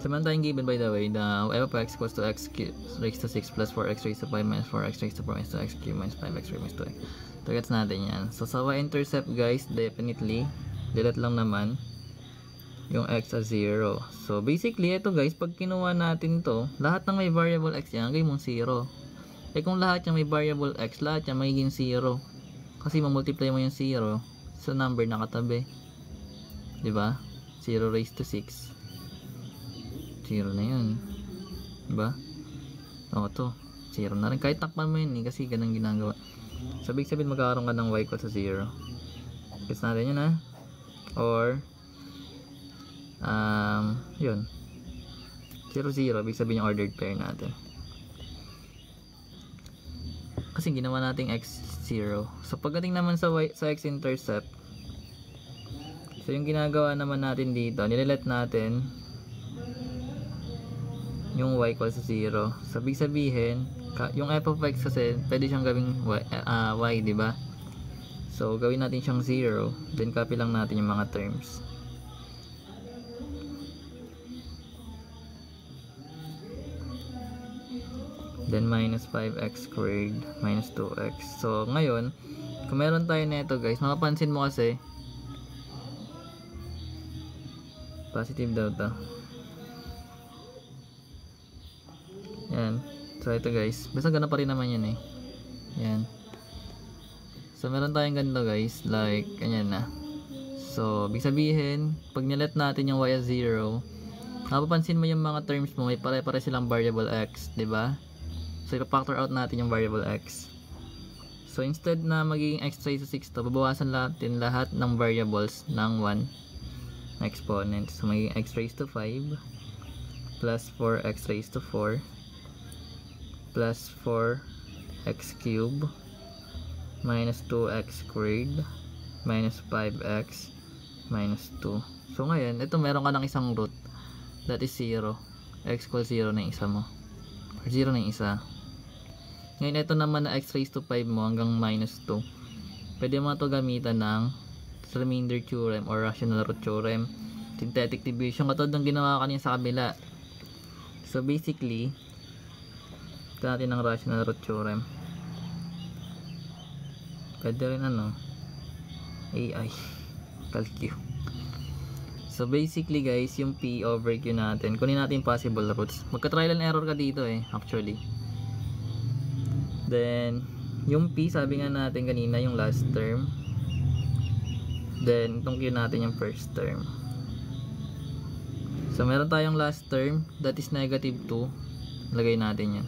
So meron tayong given by the way, the f of x equals to x raised to 6 plus 4x raised to 5 minus 4x raised to 4 minus 2x cubed minus 5x raised minus 2x. So gets natin yan. So sa y-intercept guys, definitely, delete lang naman yung x as 0. So basically, ito guys, pag kinuha natin to, lahat ng may variable x yan, gawin mong 0. Eh kung lahat yung may variable x, lahat yan magiging 0. Kasi mamultiply mo yung 0 sa number na katabi. Diba? 0 raised to 6. 0 na yun. Diba? O to. 0 na rin. Kahit takpan mo yun kasi ganang ginagawa. So big sabihin magkakaroon ka ng y equal sa 0. Gets natin yun ha? Or yun. 0, 0. Big sabihin yung ordered pair natin. Kasi ginawa nating x 0. So pagdating naman sa x-intercept, so yung ginagawa naman natin dito, nilelet natin yung y equals to 0. So big sabihin, yung f of x kasi pwede siyang gawing y, diba? So gawin natin siyang 0, then copy lang natin yung mga terms. Then minus 5x squared minus 2x. So ngayon, kung meron tayo nito guys, mapapansin mo kasi positive daw to. Yan. So ito guys, basta gano'n pa rin naman yun eh. Yan. So meron tayong ganito guys, like ganyan na. So ibig sabihin, pag nilet natin yung y as 0, mapapansin mo yung mga terms mo may pare-pare silang variable x, 'di ba? So ipa-factor out natin yung variable x. So instead na magiging x raised to 6 to, babawasan natin lahat ng variables ng 1 exponent. So magiging x raised to 5 plus 4x raised to 4 plus 4x cubed minus 2x squared minus 5x minus 2. So ngayon, ito meron ka ng isang root that is 0. X equals 0 na yung isa mo. Or 0 na yung isa. Ngayon, ito naman na x raised to 5 mo hanggang minus 2. Pwede mo ito gamitan ng remainder theorem or rational root theorem, synthetic division, katulad ng ginawa kanina sa kabila. So basically, ito natin ng rational root theorem. Pwede rin AI, calcu. So basically guys, yung P over Q natin, kunin natin possible roots. Magka-trial and error ka dito actually. Then, yung P, sabi nga natin kanina, yung last term. Then, itong Q natin yung first term. So, meron tayong last term, that is negative 2. Lagay natin yan.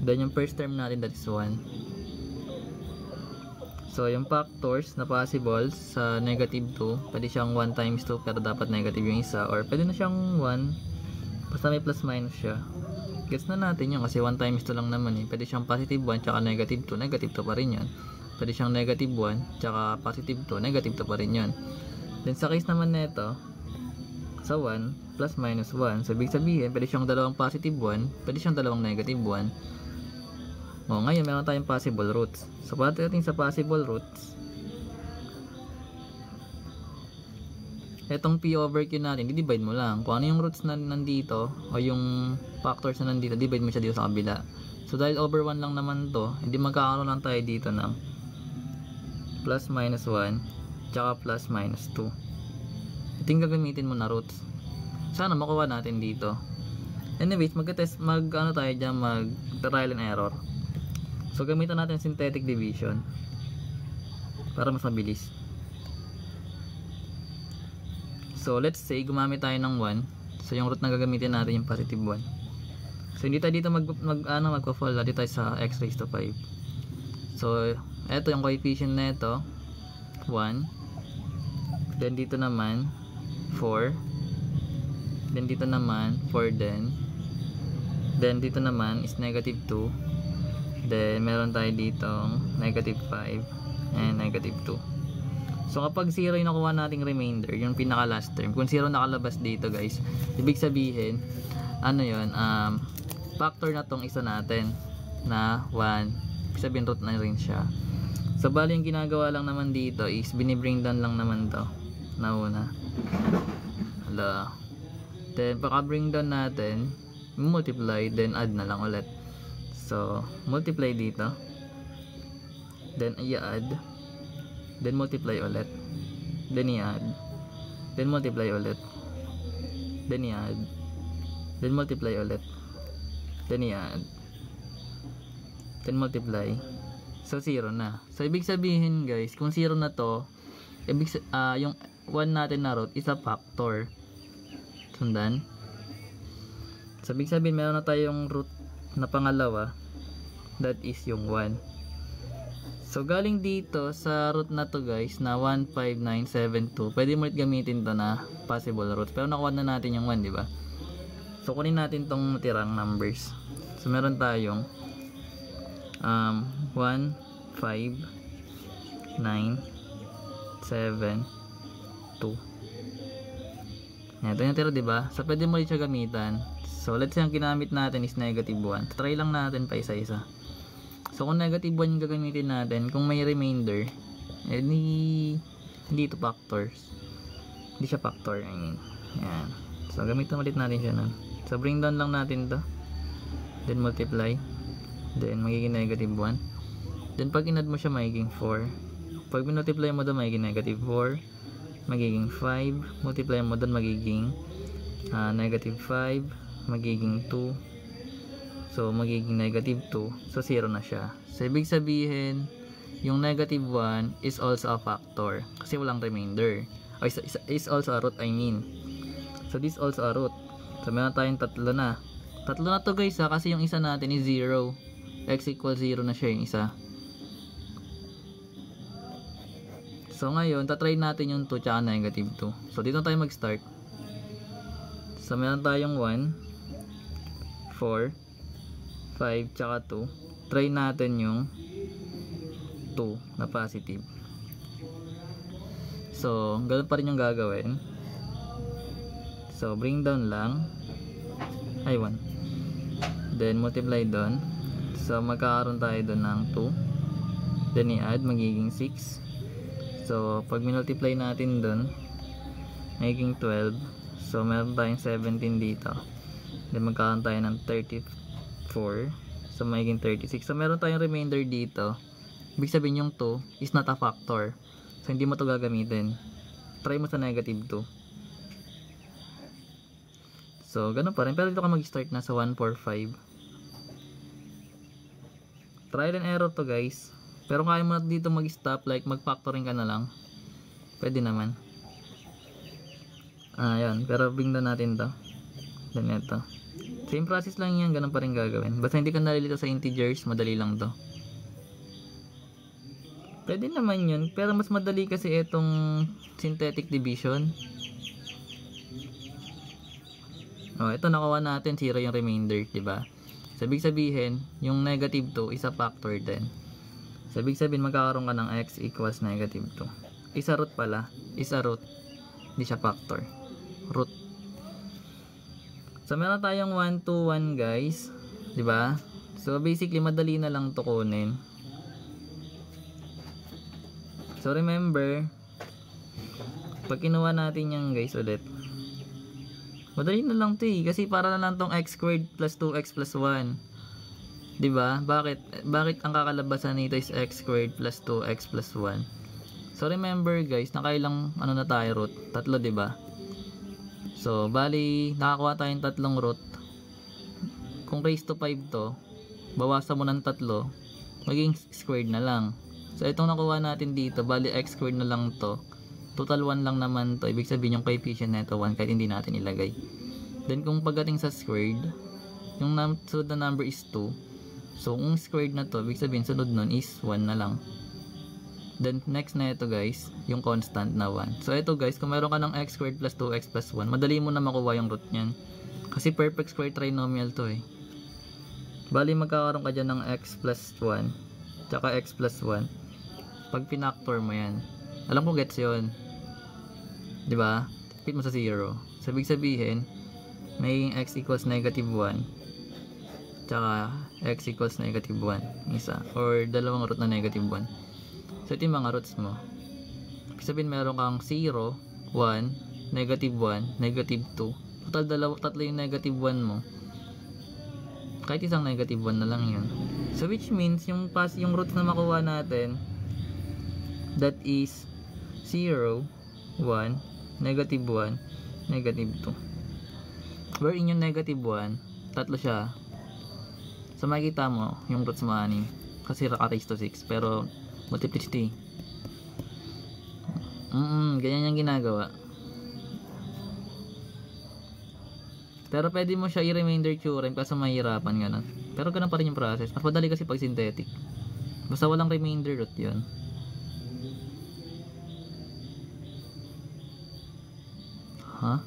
Then, yung first term natin, that is 1. So, yung factors na possible sa negative 2, pwede siyang 1 times 2, pero dapat negative yung isa. Or, pwede na siyang 1, basta may plus minus siya. Gets na natin yun kasi 1 times 2 lang naman eh. Pwede siyang positive 1 tsaka negative 2, negative 2 pa rin yun. Pwede siyang negative 1 tsaka positive 2, negative 2 pa rin yun. Then sa case naman nito, sa 1 plus minus 1, so ibig sabihin pwede siyang dalawang positive 1, pwede siyang dalawang negative 1. O ngayon meron tayong possible roots. So pagdating sa possible roots, etong P over Q natin, di-divide mo lang. Kung ano yung roots na nandito, o yung factors na nandito, divide mo siya dito sa kabila. So, dahil over 1 lang naman to, hindi magkakaroon lang tayo dito ng plus minus 1, tsaka plus minus 2. Ito yung gagamitin mo na roots. Sana makuha natin dito. Anyways, mag-ano tayo dyan, mag-trial and error. So, gamitan natin synthetic division para mas mabilis. So, let's say, gumamit tayo ng 1. So, yung root na gagamitin natin yung positive 1. So, hindi tayo dito magpa-fall. Dito tayo sa x raised to 5. So, eto yung coefficient na ito. 1. Then, dito naman, 4. Then, dito naman, 4 din. Then, dito naman is negative 2. Then, meron tayo ditong negative 5 and negative 2. So kapag 0 yung nakuha nating remainder, yung pinaka last term, kung 0 nakalabas dito guys, ibig sabihin, factor na tong isa natin na 1, ibig sabihin root na rin siya. So bali yung ginagawa lang naman dito is binibring down lang naman to na una. Then pagka-bring down natin, multiply, then add na lang ulit. So, multiply dito. Then i-add. Then multiply ulit. Then i-add. Then multiply ulit. Then i-add. Then multiply ulit. Then i-add. Then multiply. So 0 na. So ibig sabihin guys, kung 0 na to, yung 1 natin na root is a factor. Sundan. So ibig sabihin meron na tayong root na pangalawa, that is yung 1. So galing dito sa root na to guys na 15972, pwede mo ulit gamitin to na possible root. Pero nakuha na natin yung 1, di ba? So kunin natin tong tirang numbers. So meron tayong 1 5 9 7 2. Ito yung tira, di ba? So pwede mo ulit siya gamitan. So let's say ang ginamit natin is negative 1. Try lang natin pa isa-isa. So kung negative 1 yung gagamitin natin, kung may remainder, hindi ito factors. Hindi siya factor, I mean. Yan. So gamitin ulit natin siya nun. So bring down lang natin to. Then multiply. Then magiging negative 1. Then pag inad mo siya magiging 4. Pag multiply mo doon magiging negative 4. Magiging 5. Multiply mo doon magiging negative 5. Magiging 2. So magiging negative 2. So 0 na siya. So ibig sabihin, yung negative 1 is also a factor. Kasi walang remainder. O is also a root, I mean. So this also a root. So meron tayong tatlo na. Tatlo na to guys ha, kasi yung isa natin is 0. X equals 0 na siya yung isa. So ngayon, tatry natin yung 2 tsaka negative 2. So dito tayo mag-start. So meron tayong 1, 4, 5 tsaka 2. Try natin yung 2 na positive. So ganun pa rin yung gagawin. So bring down lang. Ay 1. Then multiply doon. So magkakaroon tayo doon ng 2. Then i-add, magiging 6. So pag multiply natin doon, magiging 12. So meron tayong 17 dito. Then magkakaroon tayo ng 34. So magiging 36. So meron tayong remainder dito. Ibig sabihin yung 2 is not a factor. So hindi mo to gagamitin. Try mo sa negative 2. So ganun pa rin. Pero dito ka mag-start na sa 145. Trial and error to guys. Pero kaya mo na dito mag-stop, like mag-factoring ka na lang. Pwede naman. Ayan. Pero bring down natin to. Then ito. Same process lang yan. Ganun pa rin gagawin. Basta hindi ka nalilito sa integers, madali lang to. Pwede naman yun. Pero mas madali kasi itong synthetic division. Ito nakuha natin. 0 yung remainder. Diba? So, ibig sabihin, yung negative 2 is a factor din. So, ibig sabihin, magkakaroon ka ng x equals negative 2. Isa root pala. Isa root. Hindi siya factor. Root. So, meron tayong 1, 2, 1 guys. Diba? So, basically, madali na lang to kunin. So, remember, pag kinuha natin yan guys ulit, madali na lang to eh. Kasi para na lang tong x squared plus 2x plus 1. Diba? Bakit ang kakalabasan nito is x squared plus 2x plus 1? So remember guys, nakailang ano na tayo root? Tatlo, diba? So bali, nakakuha tayong tatlong root. Kung raised to 5 to, bawasan mo ng tatlo, maging squared na lang. So itong nakuha natin dito, bali x squared na lang to. Total 1 lang naman to. Ibig sabihin yung coefficient na ito 1 kahit hindi natin ilagay. Then kung pagdating sa squared, yung sunod na number is 2. So kung squared na to, ibig sabihin sunod nun is 1 na lang. Then next na ito guys, yung constant na 1. So ito guys, kung meron ka ng x squared plus 2x plus 1, madali mo na makuha yung root nyan. Kasi perfect square trinomial to eh. Bali magkakaroon ka dyan ng x plus 1 tsaka x plus 1 pag pinactor mo yan. Alam ko gets yun, diba? Fit mo sa 0. So ibig sabihin, may x equals negative 1 tsaka x equals negative 1 isa, or dalawang root na negative 1. So ito yung mga roots mo. Ibig sabihin meron kang 0, 1, negative 1, negative 2, Total tatlo yung negative 1 mo. Kahit isang negative 1 na lang yun. So which means yung roots na makuha natin, that is 0, 1, negative 1, negative 2. Wherein yung negative 1, tatlo siya. So makikita mo yung roots mo 6 kasi raise to 6 pero multiplicity. Ganyan yung ginagawa. Pero pwede mo siya i-remainder theorem kasi mahirapan ganun. Pero ganun pa rin yung process. Mas madali kasi pag synthetic. Basta walang remainder root yun. Ha?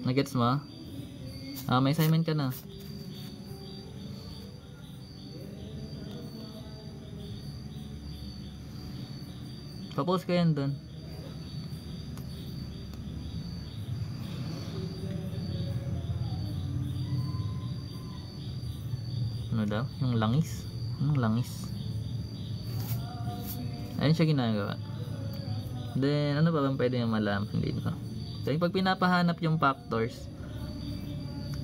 Nagets mo? May assignment ka na. Papost ko yan dun. Ano daw? Yung langis? Anong langis? Ayun siya ginagawa. Then, ano pa bang pwede yung malaman dito? So, pag pinapahanap yung factors,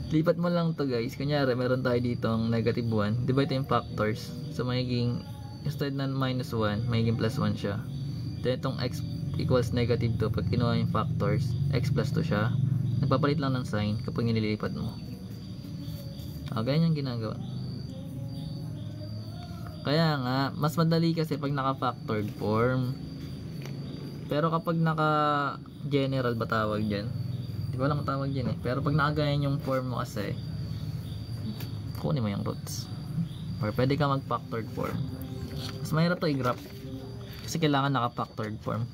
lipat mo lang to guys. Kunyari, meron tayo dito ang negative 1. Diba ito yung factors? So, magiging, instead na minus 1, magiging plus 1 siya. Then, itong x equals negative 2. Pag kinuha yung factors, x plus 2 siya. Nagpapalit lang ng sign kapag nililipat mo. Ganyan yung ginagawa. Kaya nga, mas madali kasi pag naka-factored form. Pero kapag naka-general ba tawag dyan? Di ba lang tawag dyan eh. Pero pag nakaganyan yung form mo kasi, kunin mo yung roots. Or pwede ka mag-factored form. Mas mahirap to i-graph. Kasi kailangan naka-factored form.